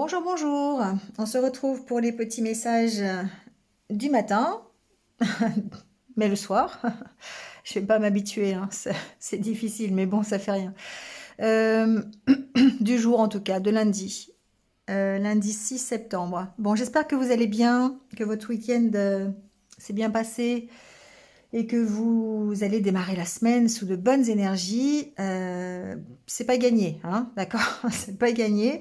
Bonjour, bonjour. On se retrouve pour les petits messages du matin, mais le soir. Je vais pas m'habituer, hein, c'est difficile, mais bon, ça fait rien. Euh, du jour en tout cas, de lundi. Lundi 6 septembre. Bon, j'espère que vous allez bien, que votre week-end s'est bien passé et que vous allez démarrer la semaine sous de bonnes énergies. C'est pas gagné, hein, d'accord? C'est pas gagné,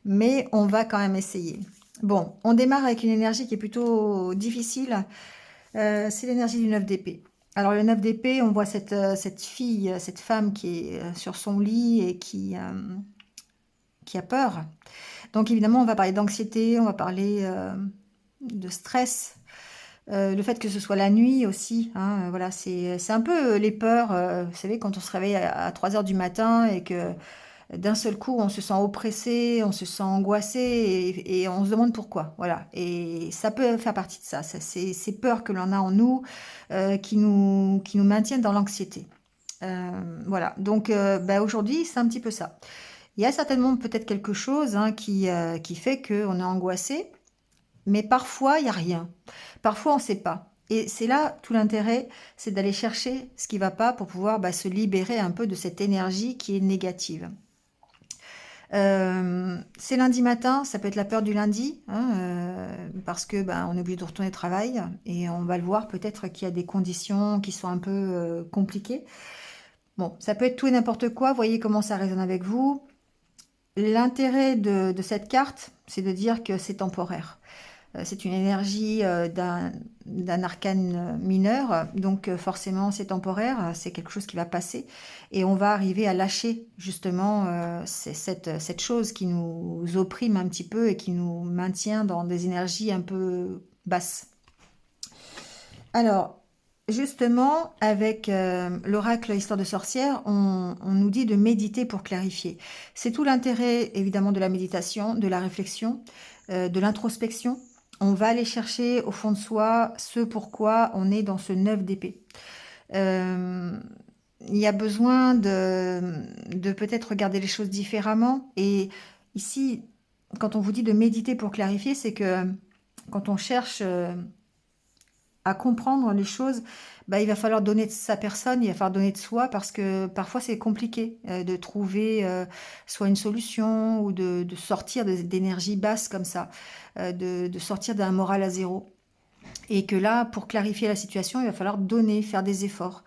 mais on va quand même essayer. Bon, on démarre avec une énergie qui est plutôt difficile. C'est l'énergie du 9 d'épée. Alors le 9 d'épée, on voit cette fille, cette femme qui est sur son lit et qui a peur. Donc évidemment, on va parler d'anxiété, on va parler de stress, le fait que ce soit la nuit aussi, hein, voilà, c'est un peu les peurs, vous savez, quand on se réveille à 3 heures du matin et que d'un seul coup on se sent oppressé, on se sent angoissé et on se demande pourquoi, voilà. Et ça peut faire partie de ça, c'est ces peurs que l'on a en nous, qui nous maintiennent dans l'anxiété. Voilà, donc bah, aujourd'hui c'est un petit peu ça. Il y a certainement peut-être quelque chose hein, qui fait qu'on est angoissé, mais parfois, il n'y a rien. Parfois, on ne sait pas. Et c'est là tout l'intérêt, c'est d'aller chercher ce qui ne va pas pour pouvoir bah, se libérer un peu de cette énergie qui est négative. C'est lundi matin, ça peut être la peur du lundi, hein, parce que bah, on est obligé de retourner au travail et on va le voir peut-être qu'il y a des conditions qui sont un peu compliquées. Bon, ça peut être tout et n'importe quoi, voyez comment ça résonne avec vous. L'intérêt de cette carte, c'est de dire que c'est temporaire. C'est une énergie d'un arcane mineur, donc forcément c'est temporaire, c'est quelque chose qui va passer et on va arriver à lâcher justement cette chose qui nous opprime un petit peu et qui nous maintient dans des énergies un peu basses. Alors, justement, avec l'oracle Histoire de sorcière, on nous dit de méditer pour clarifier. C'est tout l'intérêt, évidemment, de la méditation, de la réflexion, de l'introspection. On va aller chercher au fond de soi ce pourquoi on est dans ce 9 d'épée. Euh, il y a besoin de peut-être regarder les choses différemment. Et ici, quand on vous dit de méditer pour clarifier, c'est que quand on cherche à comprendre les choses, bah, il va falloir donner de sa personne, il va falloir donner de soi parce que parfois c'est compliqué de trouver soit une solution ou de sortir d'énergie basse comme ça, de sortir d'un moral à zéro. Et que là, pour clarifier la situation, il va falloir donner, faire des efforts.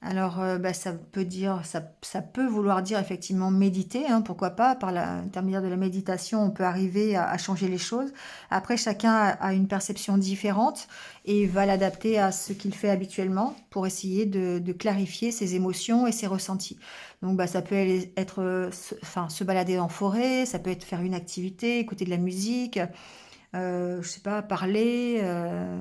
Alors, bah, ça peut vouloir dire effectivement méditer, hein, pourquoi pas, par l'intermédiaire de la méditation, on peut arriver à changer les choses. Après, chacun a une perception différente et va l'adapter à ce qu'il fait habituellement pour essayer de clarifier ses émotions et ses ressentis. Donc, bah, ça peut être, enfin, se balader en forêt, ça peut être faire une activité, écouter de la musique, je sais pas, parler,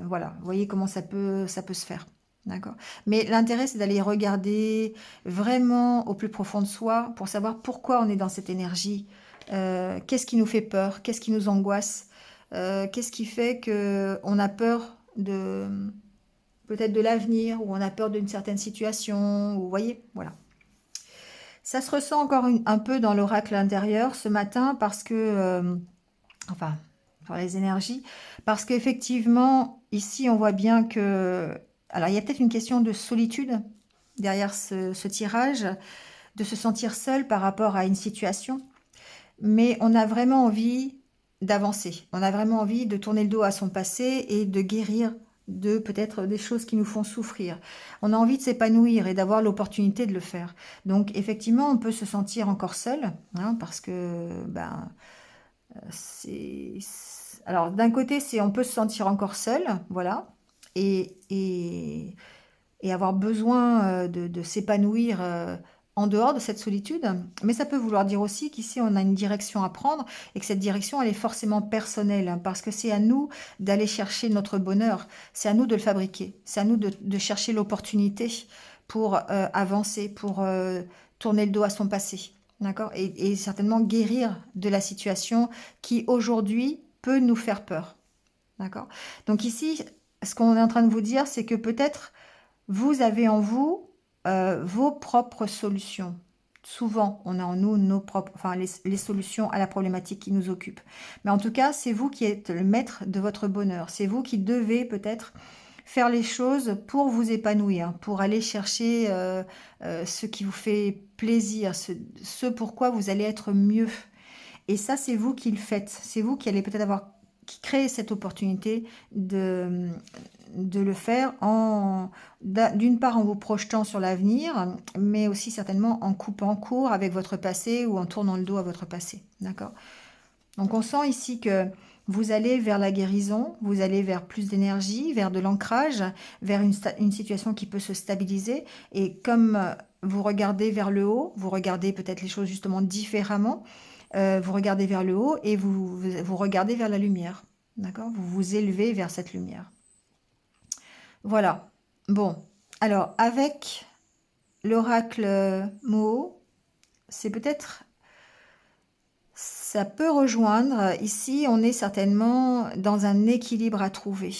voilà. Vous voyez comment ça peut se faire. D'accord. Mais l'intérêt, c'est d'aller regarder vraiment au plus profond de soi pour savoir pourquoi on est dans cette énergie. Qu'est-ce qui nous fait peur? Qu'est-ce qui nous angoisse? Qu'est-ce qui fait que on a peur de peut-être de l'avenir ou on a peur d'une certaine situation? Vous voyez, voilà. Ça se ressent encore un peu dans l'oracle intérieur ce matin parce que enfin, sur les énergies, parce qu'effectivement, ici, on voit bien que... Alors, il y a peut-être une question de solitude derrière ce tirage, de se sentir seul par rapport à une situation, mais on a vraiment envie d'avancer. On a vraiment envie de tourner le dos à son passé et de guérir de peut-être des choses qui nous font souffrir. On a envie de s'épanouir et d'avoir l'opportunité de le faire. Donc, effectivement, on peut se sentir encore seul, hein, parce que ben, c'est alors d'un côté, c'est on peut se sentir encore seul, voilà, et avoir besoin de s'épanouir en dehors de cette solitude. Mais ça peut vouloir dire aussi qu'ici, on a une direction à prendre et que cette direction, elle est forcément personnelle, hein, parce que c'est à nous d'aller chercher notre bonheur, c'est à nous de le fabriquer, c'est à nous de chercher l'opportunité pour avancer, pour tourner le dos à son passé. D'accord? Et certainement guérir de la situation qui aujourd'hui peut nous faire peur. D'accord? Donc ici, ce qu'on est en train de vous dire, c'est que peut-être vous avez en vous vos propres solutions. souvent, on a en nous nos propres, enfin, les solutions à la problématique qui nous occupe. Mais en tout cas, c'est vous qui êtes le maître de votre bonheur. C'est vous qui devez peut-être faire les choses pour vous épanouir, pour aller chercher ce qui vous fait plaisir, ce pourquoi vous allez être mieux. Et ça, c'est vous qui le faites. C'est vous qui allez peut-être qui créez cette opportunité de le faire d'une part en vous projetant sur l'avenir, mais aussi certainement en coupant court avec votre passé ou en tournant le dos à votre passé. D'accord? Donc on sent ici que vous allez vers la guérison, vous allez vers plus d'énergie, vers de l'ancrage, vers une situation qui peut se stabiliser. Et comme vous regardez vers le haut, vous regardez peut-être les choses justement différemment, vous regardez vers le haut et vous regardez vers la lumière. D'accord? Vous vous élevez vers cette lumière. Voilà. Bon. Alors, avec l'oracle Moho, c'est peut-être... Ça peut rejoindre. Ici, on est certainement dans un équilibre à trouver.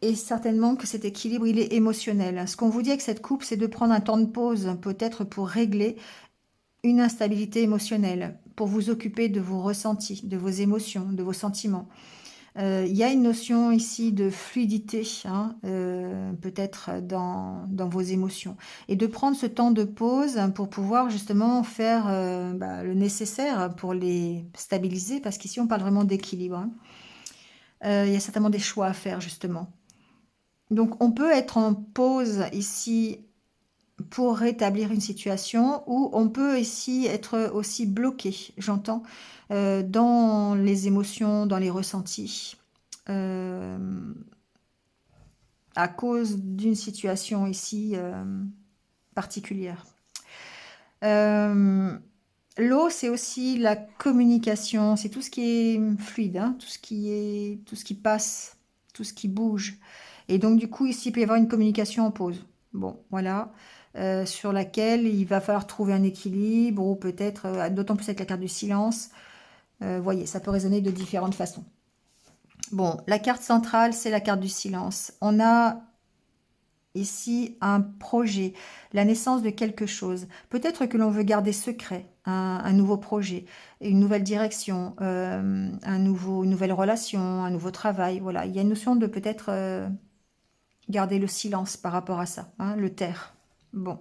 Et certainement que cet équilibre, il est émotionnel. Ce qu'on vous dit avec cette coupe, c'est de prendre un temps de pause, peut-être pour régler une instabilité émotionnelle, pour vous occuper de vos ressentis, de vos émotions, de vos sentiments. Il y a une notion ici de fluidité, hein, peut-être dans vos émotions. Et de prendre ce temps de pause pour pouvoir justement faire le nécessaire pour les stabiliser, parce qu'ici on parle vraiment d'équilibre. Hein. Il y a certainement des choix à faire justement. Donc on peut être en pause ici pour rétablir une situation, ou on peut ici être aussi bloqué, j'entends, dans les émotions, dans les ressentis, à cause d'une situation ici particulière. L'eau, c'est aussi la communication, c'est tout ce qui est fluide, hein, tout ce qui passe, tout ce qui bouge. Et donc du coup, ici, il peut y avoir une communication en pause. Bon, voilà. Sur laquelle il va falloir trouver un équilibre, ou peut-être, d'autant plus avec la carte du silence, voyez, ça peut résonner de différentes façons. Bon, la carte centrale, c'est la carte du silence. On a ici un projet, la naissance de quelque chose. Peut-être que l'on veut garder secret un nouveau projet, une nouvelle direction, une nouvelle relation, un nouveau travail. Voilà, il y a une notion de peut-être garder le silence par rapport à ça, hein, le taire. Bon.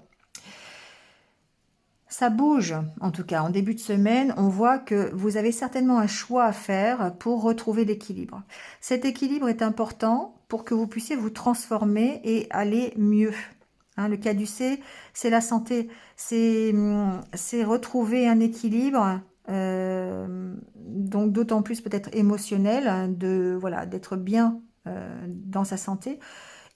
Ça bouge, en tout cas, en début de semaine, on voit que vous avez certainement un choix à faire pour retrouver l'équilibre. Cet équilibre est important pour que vous puissiez vous transformer et aller mieux. Hein, le caducé, c'est la santé, c'est retrouver un équilibre, donc d'autant plus peut-être émotionnel, hein, voilà, d'être bien dans sa santé.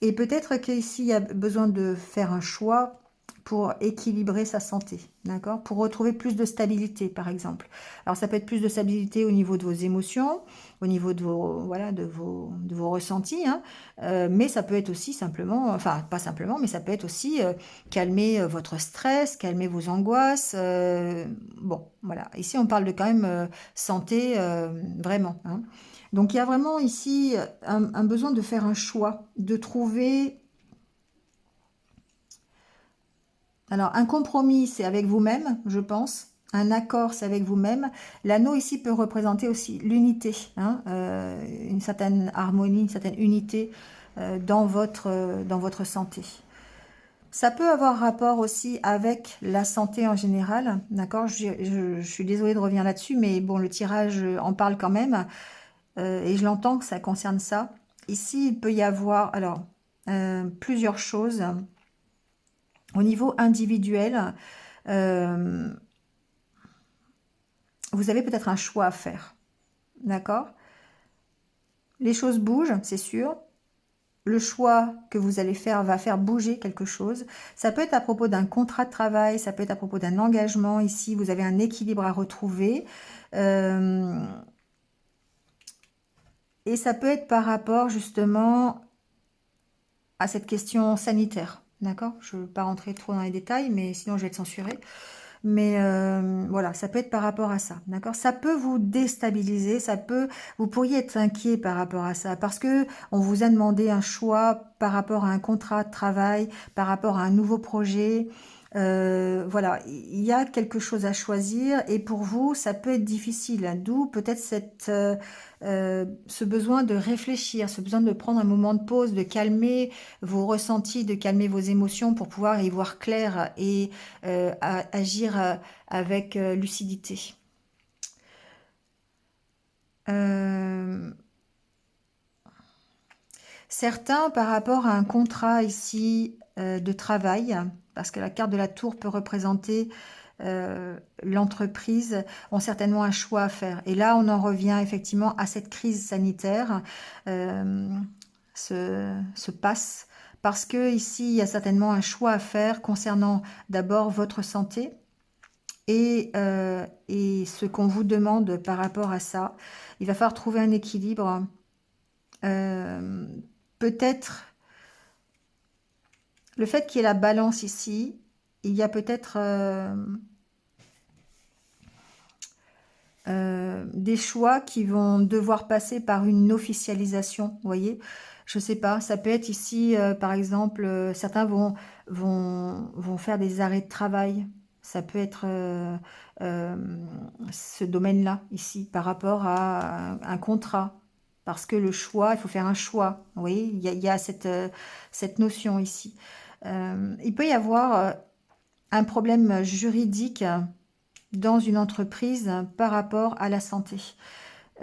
Et peut-être qu'ici, il y a besoin de faire un choix pour équilibrer sa santé, d'accord? Pour retrouver plus de stabilité, par exemple. Alors, ça peut être plus de stabilité au niveau de vos émotions, au niveau de vos, voilà, de vos ressentis, hein. Mais ça peut être aussi simplement, enfin, pas simplement, mais ça peut être aussi calmer votre stress, calmer vos angoisses. Bon, voilà. Ici, on parle de quand même santé, vraiment, hein. Donc, il y a vraiment ici un besoin de faire un choix, de trouver... Alors, un compromis, c'est avec vous-même, je pense. Un accord, c'est avec vous-même. L'anneau ici peut représenter aussi l'unité, hein, une certaine harmonie, une certaine unité dans votre santé. Ça peut avoir rapport aussi avec la santé en général, d'accord? Je suis désolée de revenir là-dessus, mais bon, le tirage en parle quand même, et je l'entends que ça concerne ça. Ici, il peut y avoir alors plusieurs choses. Au niveau individuel, euh, vous avez peut-être un choix à faire, d'accord? Les choses bougent, c'est sûr. Le choix que vous allez faire va faire bouger quelque chose. Ça peut être à propos d'un contrat de travail, ça peut être à propos d'un engagement. Ici, vous avez un équilibre à retrouver. Et ça peut être par rapport justement à cette question sanitaire, d'accord? Je ne veux pas rentrer trop dans les détails, mais sinon je vais être censurée. Mais voilà, ça peut être par rapport à ça, d'accord? Ça peut vous déstabiliser, vous pourriez être inquiet par rapport à ça, parce que on vous a demandé un choix par rapport à un contrat de travail, par rapport à un nouveau projet. Voilà, il y a quelque chose à choisir et pour vous, ça peut être difficile, hein. D'où peut-être ce besoin de réfléchir, ce besoin de prendre un moment de pause, de calmer vos ressentis, de calmer vos émotions pour pouvoir y voir clair et agir avec lucidité. Euh, Certains, par rapport à un contrat ici de travail, parce que la carte de la tour peut représenter l'entreprise, ont certainement un choix à faire. Et là, on en revient effectivement à cette crise sanitaire, euh, se passe, parce que ici, il y a certainement un choix à faire concernant d'abord votre santé et ce qu'on vous demande par rapport à ça. Il va falloir trouver un équilibre. Euh, Peut-être le fait qu'il y ait la balance ici, il y a peut-être des choix qui vont devoir passer par une officialisation, vous voyez. Je sais pas, ça peut être ici, par exemple, certains vont faire des arrêts de travail. Ça peut être euh, ce domaine-là, ici, par rapport à un contrat. Parce que le choix, il faut faire un choix. Vous voyez, il y a cette notion ici. Il peut y avoir un problème juridique dans une entreprise par rapport à la santé.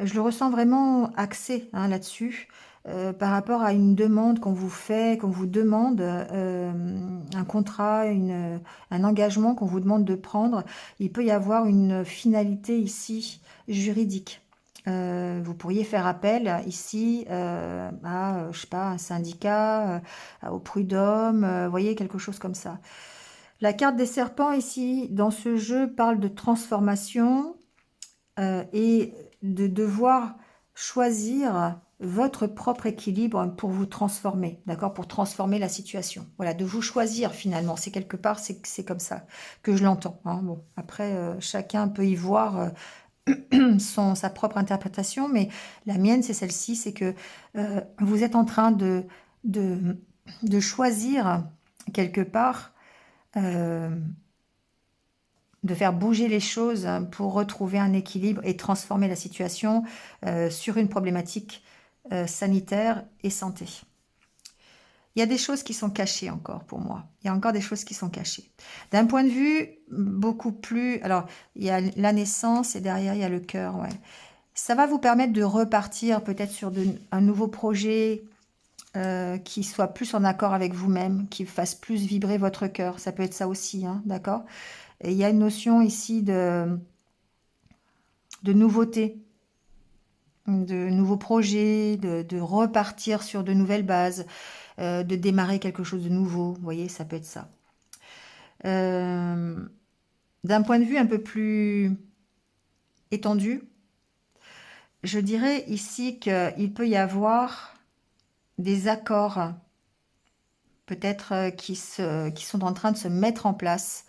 Je le ressens vraiment axé hein, là-dessus, par rapport à une demande qu'on vous fait, qu'on vous demande, un contrat, un engagement qu'on vous demande de prendre. Il peut y avoir une finalité ici juridique. Vous pourriez faire appel ici à, je sais pas, un syndicat, au prud'homme, vous voyez, quelque chose comme ça. La carte des serpents ici, dans ce jeu, parle de transformation et de devoir choisir votre propre équilibre pour vous transformer, d'accord? Pour transformer la situation. Voilà, de vous choisir finalement. C'est quelque part, c'est comme ça que je l'entends, hein. Bon, après, chacun peut y voir sa propre interprétation, mais la mienne, c'est celle-ci, c'est que vous êtes en train de, de choisir quelque part euh, de faire bouger les choses pour retrouver un équilibre et transformer la situation sur une problématique sanitaire et santé. Il y a des choses qui sont cachées encore pour moi. Il y a encore des choses qui sont cachées. D'un point de vue beaucoup plus... Alors, il y a la naissance et derrière, il y a le cœur. Ouais. Ça va vous permettre de repartir peut-être sur un nouveau projet qui soit plus en accord avec vous-même, qui fasse plus vibrer votre cœur. Ça peut être ça aussi, hein, d'accord? Et il y a une notion ici de nouveauté, de nouveaux projets, de repartir sur de nouvelles bases, de démarrer quelque chose de nouveau. Vous voyez, ça peut être ça. Euh, D'un point de vue un peu plus étendu, je dirais ici qu'il peut y avoir des accords peut-être qui sont en train de se mettre en place,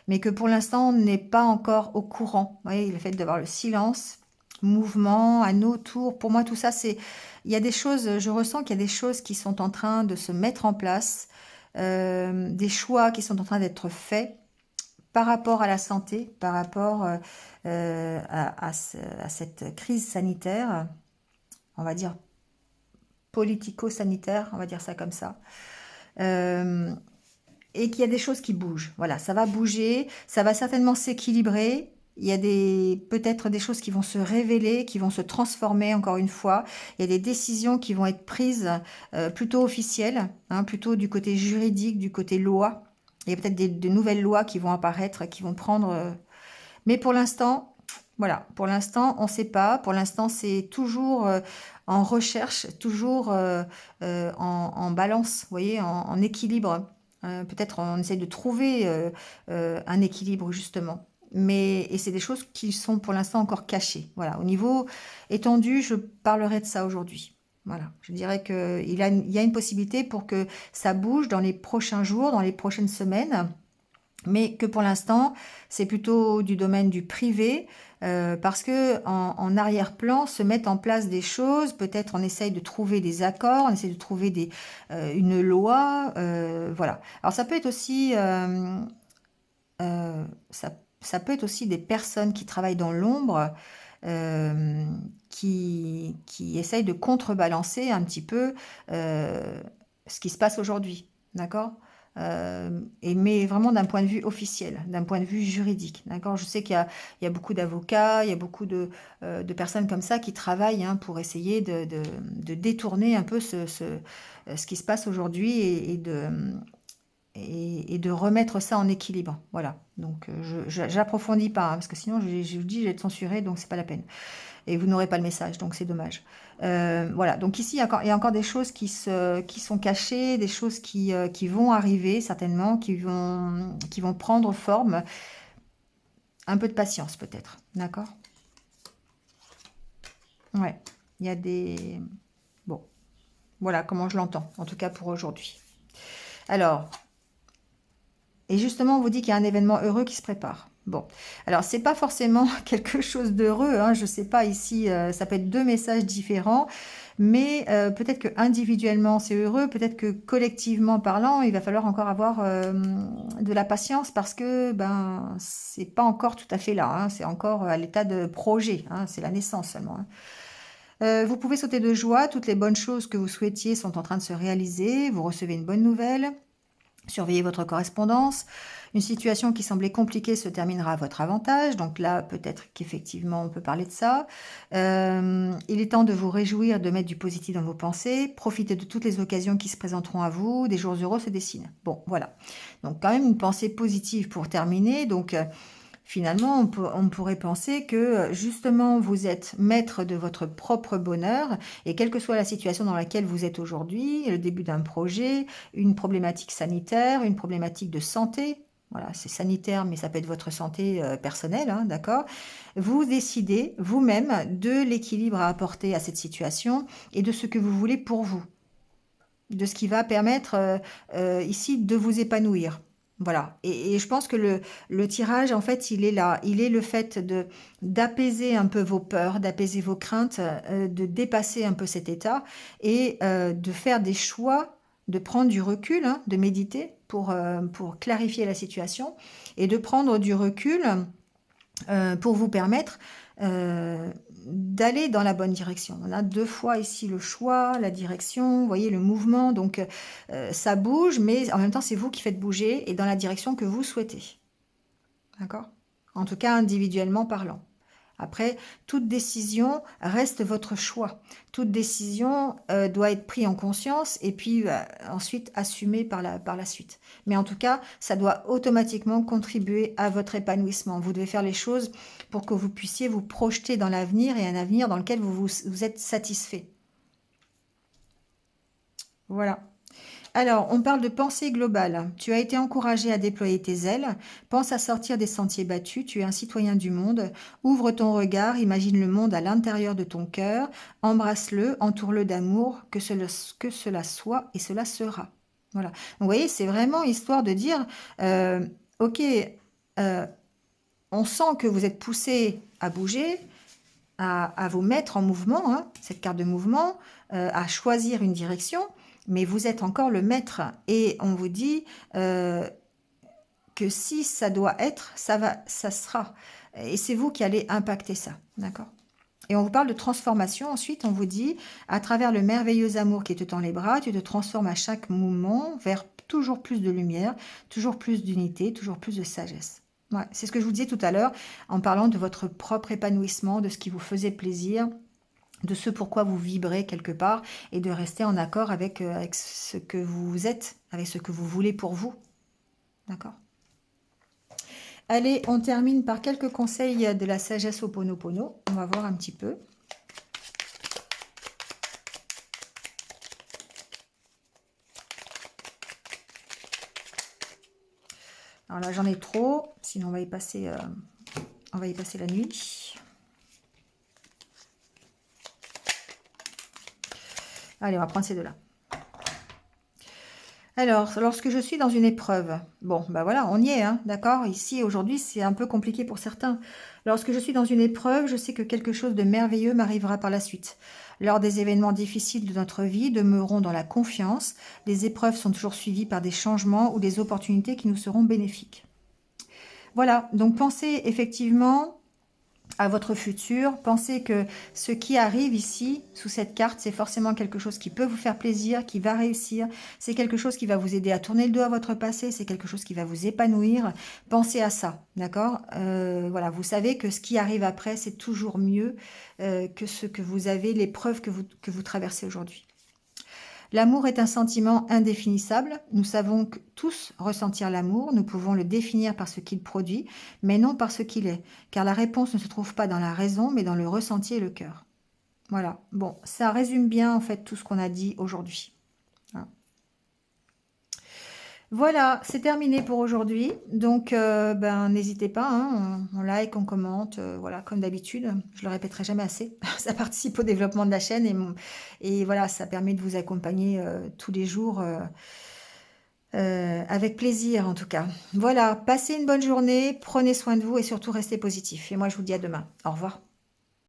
mais que pour l'instant on n'est pas encore au courant. Vous voyez, le fait d'avoir le silence, mouvement à nos tours, pour moi tout ça c'est... Il y a des choses, je ressens qu'il y a des choses qui sont en train de se mettre en place, des choix qui sont en train d'être faits par rapport à la santé, par rapport à cette crise sanitaire, on va dire politico-sanitaire, on va dire ça comme ça. Euh, et qu'il y a des choses qui bougent. Voilà, ça va bouger, ça va certainement s'équilibrer. Il y a peut-être des choses qui vont se révéler, qui vont se transformer encore une fois. Il y a des décisions qui vont être prises plutôt officielles, hein, plutôt du côté juridique, du côté loi. Il y a peut-être de nouvelles lois qui vont apparaître, qui vont prendre. Mais pour l'instant, voilà, pour l'instant, on ne sait pas. Pour l'instant, c'est toujours en recherche, toujours en balance, vous voyez, en équilibre. Peut-être on essaie de trouver un équilibre justement. Et c'est des choses qui sont pour l'instant encore cachées. Voilà, au niveau étendu, je parlerai de ça aujourd'hui. Voilà, je dirais qu'il y a une possibilité pour que ça bouge dans les prochains jours, dans les prochaines semaines, mais que pour l'instant, c'est plutôt du domaine du privé, parce que en arrière-plan se mettent en place des choses. Peut-être on essaye de trouver des accords, on essaye de trouver une loi, voilà. Alors ça peut être aussi ça peut être aussi des personnes qui travaillent dans l'ombre, qui essayent de contrebalancer un petit peu ce qui se passe aujourd'hui, d'accord? Mais vraiment d'un point de vue officiel, d'un point de vue juridique, d'accord? Je sais qu'il y a beaucoup d'avocats, il y a beaucoup de personnes comme ça qui travaillent hein, pour essayer de détourner un peu ce qui se passe aujourd'hui et de remettre ça en équilibre. Voilà. Donc, j'approfondis pas, hein, parce que sinon, je vous dis, je vais être censurée, donc c'est pas la peine. Et vous n'aurez pas le message, donc c'est dommage. Voilà. Donc ici, il y a encore des choses qui sont cachées, des choses qui vont arriver certainement, qui vont prendre forme. Un peu de patience peut-être, d'accord? Ouais. Il y a des... Bon, voilà comment je l'entends, en tout cas pour aujourd'hui. Alors, et justement, on vous dit qu'il y a un événement heureux qui se prépare. Bon, alors c'est pas forcément quelque chose d'heureux, hein, je sais pas ici, ça peut être deux messages différents, mais peut-être que individuellement c'est heureux, peut-être que collectivement parlant, il va falloir encore avoir de la patience parce que ben c'est pas encore tout à fait là, hein, c'est encore à l'état de projet, hein, c'est la naissance seulement. Hein. Vous pouvez sauter de joie, toutes les bonnes choses que vous souhaitiez sont en train de se réaliser, vous recevez une bonne nouvelle. Surveillez votre correspondance. Une situation qui semblait compliquée se terminera à votre avantage. Donc là, peut-être qu'effectivement, on peut parler de ça. Il est temps de vous réjouir, de mettre du positif dans vos pensées. Profitez de toutes les occasions qui se présenteront à vous. Des jours heureux se dessinent. Bon, voilà. Donc quand même une pensée positive pour terminer. Donc finalement, on pourrait penser que justement, vous êtes maître de votre propre bonheur et quelle que soit la situation dans laquelle vous êtes aujourd'hui, le début d'un projet, une problématique sanitaire, une problématique de santé, voilà, c'est sanitaire, mais ça peut être votre santé personnelle, hein, d'accord? Vous décidez vous-même de l'équilibre à apporter à cette situation et de ce que vous voulez pour vous, de ce qui va permettre ici de vous épanouir. Voilà. Et je pense que le tirage, en fait, il est là. Il est le fait d'apaiser un peu vos peurs, d'apaiser vos craintes, de dépasser un peu cet état et de faire des choix, de prendre du recul, hein, de méditer pour clarifier la situation et de prendre du recul pour vous permettre d'aller dans la bonne direction. On a deux fois ici le choix, la direction, vous voyez le mouvement, donc ça bouge, mais en même temps c'est vous qui faites bouger et dans la direction que vous souhaitez. D'accord? En tout cas individuellement parlant. Après, toute décision reste votre choix. Toute décision doit être prise en conscience et puis ensuite assumée par la suite. Mais en tout cas, ça doit automatiquement contribuer à votre épanouissement. Vous devez faire les choses pour que vous puissiez vous projeter dans l'avenir et un avenir dans lequel vous êtes satisfait. Voilà. Alors, on parle de pensée globale. Tu as été encouragé à déployer tes ailes. Pense à sortir des sentiers battus. Tu es un citoyen du monde. Ouvre ton regard. Imagine le monde à l'intérieur de ton cœur. Embrasse-le. Entoure-le d'amour. Que cela soit et cela sera. Voilà. Donc, vous voyez, c'est vraiment histoire de dire, ok, on sent que vous êtes poussé à bouger, à vous mettre en mouvement, hein, cette carte de mouvement, à choisir une direction. Mais vous êtes encore le maître et on vous dit que si ça doit être, ça sera. Et c'est vous qui allez impacter ça, d'accord? Et on vous parle de transformation. Ensuite, on vous dit, à travers le merveilleux amour qui te tend les bras, tu te transformes à chaque moment vers toujours plus de lumière, toujours plus d'unité, toujours plus de sagesse. Ouais, c'est ce que je vous disais tout à l'heure en parlant de votre propre épanouissement, de ce qui vous faisait plaisir, de ce pourquoi vous vibrez quelque part et de rester en accord avec ce que vous êtes, avec ce que vous voulez pour vous. D'accord? Allez, on termine par quelques conseils de la sagesse Ho'oponopono. On va voir un petit peu. Alors là, j'en ai trop, sinon on va y passer la nuit. Allez, on va prendre ces deux-là. Alors, lorsque je suis dans une épreuve, bon, ben voilà, on y est, hein, d'accord? Ici, aujourd'hui, c'est un peu compliqué pour certains. Lorsque je suis dans une épreuve, je sais que quelque chose de merveilleux m'arrivera par la suite. Lors des événements difficiles de notre vie, demeurons dans la confiance. Les épreuves sont toujours suivies par des changements ou des opportunités qui nous seront bénéfiques. Voilà, donc pensez effectivement à votre futur. Pensez que ce qui arrive ici, sous cette carte, c'est forcément quelque chose qui peut vous faire plaisir, qui va réussir. C'est quelque chose qui va vous aider à tourner le dos à votre passé. C'est quelque chose qui va vous épanouir. Pensez à ça, d'accord? Voilà, vous savez que ce qui arrive après, c'est toujours mieux que ce que vous avez, l'épreuve que vous traversez aujourd'hui. L'amour est un sentiment indéfinissable. Nous savons tous ressentir l'amour. Nous pouvons le définir par ce qu'il produit, mais non par ce qu'il est. Car la réponse ne se trouve pas dans la raison, mais dans le ressenti et le cœur. Voilà. Bon, ça résume bien en fait tout ce qu'on a dit aujourd'hui. Voilà. Voilà, c'est terminé pour aujourd'hui. Donc, ben, n'hésitez pas, hein, on like, on commente, voilà, comme d'habitude. Je le répéterai jamais assez. Ça participe au développement de la chaîne et voilà, ça permet de vous accompagner tous les jours avec plaisir en tout cas. Voilà, passez une bonne journée, prenez soin de vous et surtout restez positif. Et moi, je vous dis à demain. Au revoir.